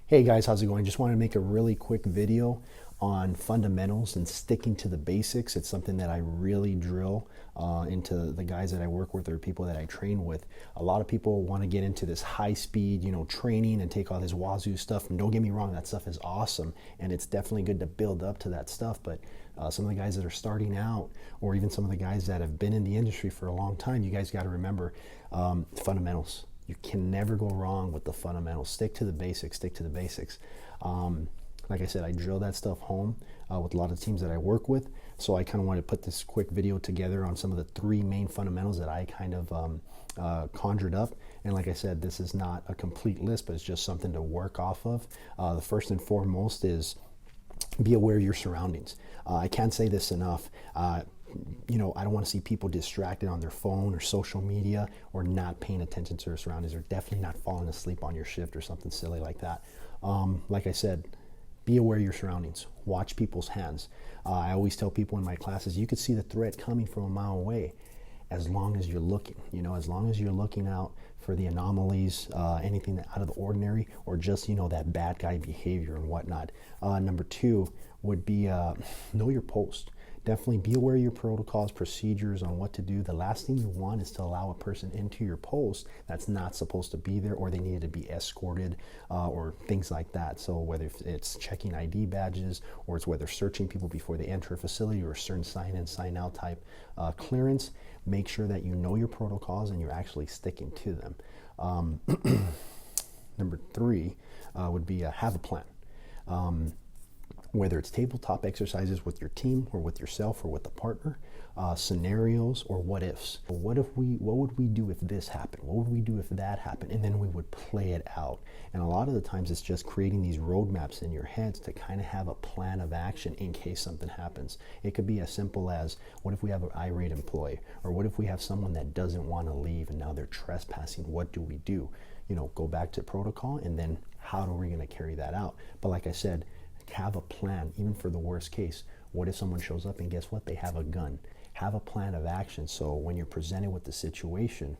Hey guys, how's it going? Just wanted to make a really quick video on fundamentals and sticking to the basics. It's something that I really drill into the guys that I work with or people that I train with. A lot of people want to get into this high speed, training and take all this wazoo stuff. And don't get me wrong, that stuff is awesome and it's definitely good to build up to that stuff. But some of the guys that are starting out, or even some of the guys that have been in the industry for a long time, you guys got to remember fundamentals. You can never go wrong with the fundamentals. Stick to the basics, stick to the basics. Like I said, I drill that stuff home with a lot of teams that I work with. So I kind of wanted to put this quick video together on some of the three main fundamentals that I kind of conjured up. And like I said, this is not a complete list, but it's just something to work off of. The first and foremost is be aware of your surroundings. I can't say this enough. I don't want to see people distracted on their phone or social media or not paying attention to their surroundings, or definitely not falling asleep on your shift or something silly like that. Like I said, be aware of your surroundings. Watch people's hands. I always tell people in my classes, you could see the threat coming from a mile away as long as you're looking. As long as you're looking out for the anomalies, anything out of the ordinary, or just, that bad guy behavior and whatnot. Number two would be know your post. Definitely be aware of your protocols, procedures on what to do. The last thing you want is to allow a person into your post that's not supposed to be there, or they needed to be escorted, or things like that. So whether it's checking ID badges, or it's whether searching people before they enter a facility, or a certain sign in, sign out type clearance, make sure that you know your protocols and you're actually sticking to them. Number three would be have a plan. Whether it's tabletop exercises with your team or with yourself or with a partner, scenarios or what ifs. What would we do if this happened? What would we do if that happened? And then we would play it out. And a lot of the times it's just creating these roadmaps in your heads to kind of have a plan of action in case something happens. It could be as simple as, what if we have an irate employee? Or what if we have someone that doesn't want to leave and now they're trespassing? What do we do? Go back to protocol, and then how are we going to carry that out? But like I said, have a plan, even for the worst case. What if someone shows up and guess what? They have a gun. Have a plan of action, so when you're presented with the situation,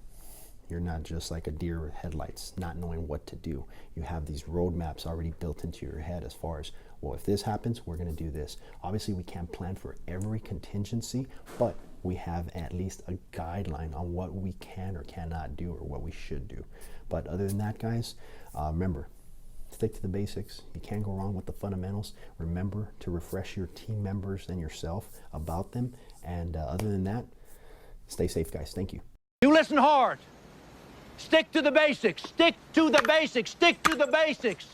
you're not just like a deer with headlights, not knowing what to do. You have these roadmaps already built into your head as far as, well, if this happens, we're going to do this. Obviously, we can't plan for every contingency, but we have at least a guideline on what we can or cannot do, or what we should do. But other than that, guys, remember, stick to the basics. You can't go wrong with the fundamentals. Remember to refresh your team members and yourself about them. And other than that, stay safe, guys. Thank you. You listen hard. Stick to the basics. Stick to the basics. Stick to the basics.